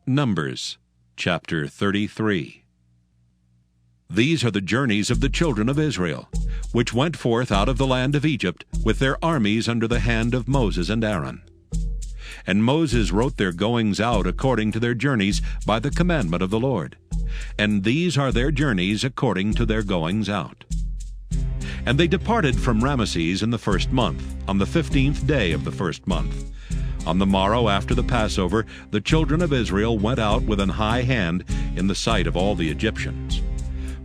Numbers, chapter 33. These are the journeys of the children of Israel, which went forth out of the land of Egypt with their armies under the hand of Moses and Aaron. And Moses wrote their goings out according to their journeys by the commandment of the Lord. And these are their journeys according to their goings out. And they departed from Ramesses in the first month, on the 15th day of the first month. On the morrow after the Passover, the children of Israel went out with an high hand in the sight of all the Egyptians.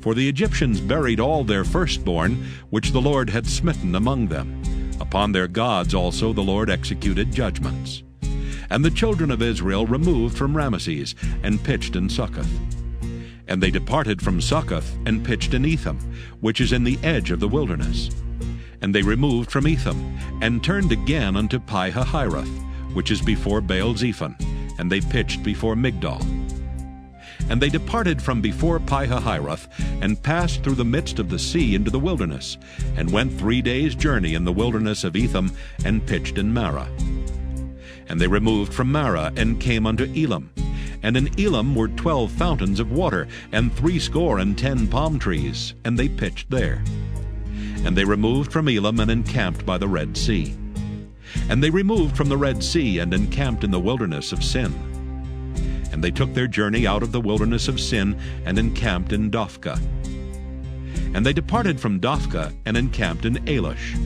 For the Egyptians buried all their firstborn, which the Lord had smitten among them. Upon their gods also the Lord executed judgments. And the children of Israel removed from Ramesses, and pitched in Succoth. And they departed from Succoth, and pitched in Etham, which is in the edge of the wilderness. And they removed from Etham, and turned again unto Pi-hahiroth, which is before Baal-zephon, and they pitched before Migdol. And they departed from before Pi-hahiroth, and passed through the midst of the sea into the wilderness, and went 3 days' journey in the wilderness of Etham, and pitched in Marah. And they removed from Marah, and came unto Elam. And in Elam were 12 fountains of water, and 70 palm trees, and they pitched there. And they removed from Elam, and encamped by the Red Sea. And they removed from the Red Sea, and encamped in the wilderness of Sin. And they took their journey out of the wilderness of Sin, and encamped in Dophkah. And they departed from Dophkah, and encamped in Alush.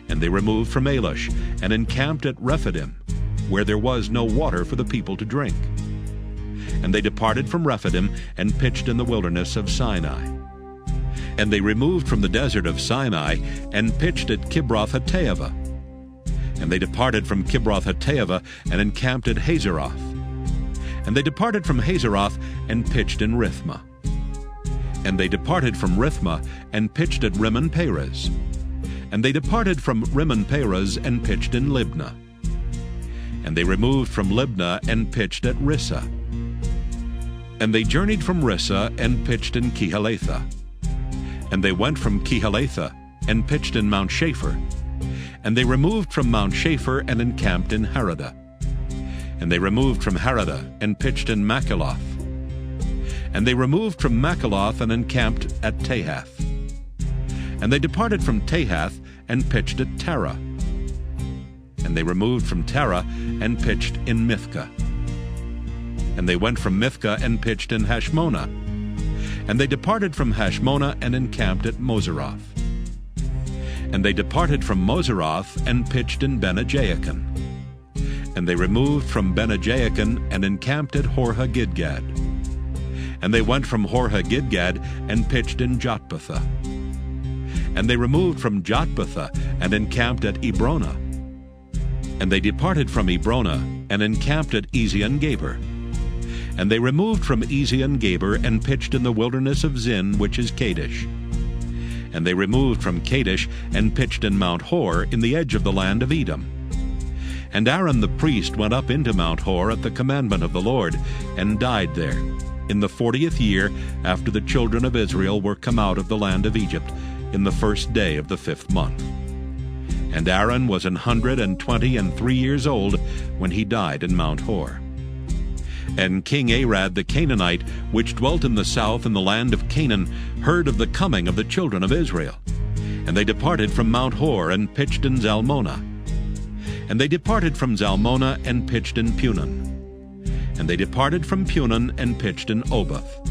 And they removed from Alush, and encamped at Rephidim, where there was no water for the people to drink. And they departed from Rephidim, and pitched in the wilderness of Sinai. And they removed from the desert of Sinai, and pitched at Kibroth-hattaavah. And they departed from Kibroth-hattaavah, and encamped at Hazeroth. And they departed from Hazeroth, and pitched in Rithmah. And they departed from Rithmah, and pitched at Rimmon-Perez. And they departed from Rimmon-Perez, and pitched in Libnah. And they removed from Libnah, and pitched at Rissah. And they journeyed from Rissah, and pitched in Kehelathah. And they went from Kehelathah, and pitched in Mount Shapher. And they removed from Mount Shapher, and encamped in Haradah. And they removed from Haradah, and pitched in Makheloth. And they removed from Makheloth, and encamped at Tahath. And they departed from Tahath, and pitched at Tarah. And they removed from Tarah, and pitched in Mithkah. And they went from Mithkah, and pitched in Hashmonah. And they departed from Hashmonah, and encamped at Moseroth. And they departed from Moseroth, and pitched in Bene-Jaakan. And they removed from Bene-Jaakan, and encamped at Hor-Haggidgad. And they went from Hor-Haggidgad, and pitched in Jotbathah. And they removed from Jotbathah, and encamped at Ebrona. And they departed from Ebrona, and encamped at Ezion-Geber. And they removed from Ezion-Geber, and pitched in the wilderness of Zin, which is Kadesh. And they removed from Kadesh, and pitched in Mount Hor, in the edge of the land of Edom. And Aaron the priest went up into Mount Hor at the commandment of the Lord, and died there, in the 40th year after the children of Israel were come out of the land of Egypt, in the first day of the 5th month. And Aaron was 123 years old when he died in Mount Hor. And King Arad the Canaanite, which dwelt in the south in the land of Canaan, heard of the coming of the children of Israel. And they departed from Mount Hor, and pitched in Zalmonah. And they departed from Zalmonah, and pitched in Punon. And they departed from Punon, and pitched in Oboth.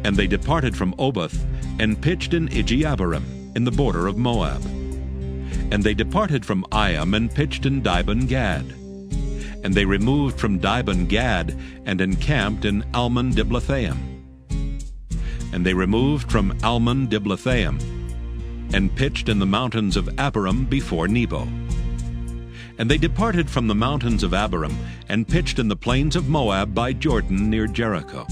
And they departed from Oboth, and pitched in Ijeabarim, in the border of Moab. And they departed from Iam, and pitched in Dibon-Gad. And they removed from Dibon-Gad, and encamped in Almon-Diblathaim. And they removed from Almon-Diblathaim, and pitched in the mountains of Abarim before Nebo. And they departed from the mountains of Abarim, and pitched in the plains of Moab by Jordan near Jericho.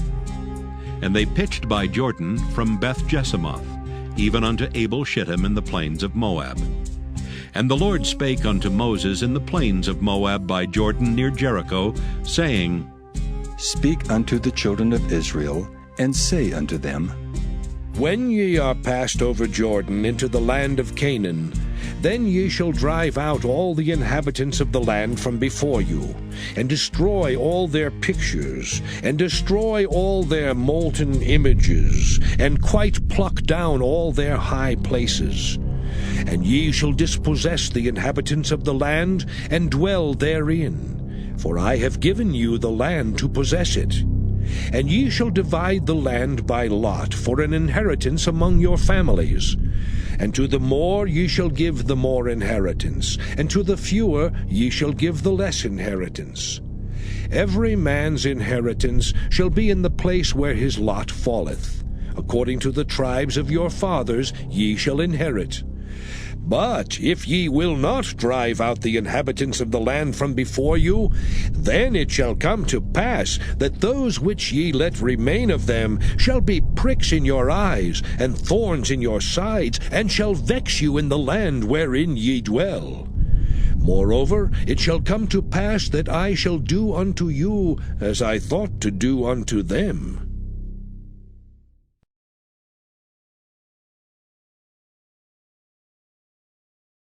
And they pitched by Jordan from Beth-Jesimoth, even unto Abel-Shittim in the plains of Moab. And the Lord spake unto Moses in the plains of Moab by Jordan near Jericho, saying, Speak unto the children of Israel, and say unto them, When ye are passed over Jordan into the land of Canaan, Then ye shall drive out all the inhabitants of the land from before you, and destroy all their pictures, and destroy all their molten images, and quite pluck down all their high places. And ye shall dispossess the inhabitants of the land, and dwell therein, for I have given you the land to possess it. And ye shall divide the land by lot for an inheritance among your families. And to the more ye shall give the more inheritance, and to the fewer ye shall give the less inheritance. Every man's inheritance shall be in the place where his lot falleth. According to the tribes of your fathers ye shall inherit. But if ye will not drive out the inhabitants of the land from before you, then it shall come to pass that those which ye let remain of them shall be pricks in your eyes, and thorns in your sides, and shall vex you in the land wherein ye dwell. Moreover, it shall come to pass that I shall do unto you as I thought to do unto them.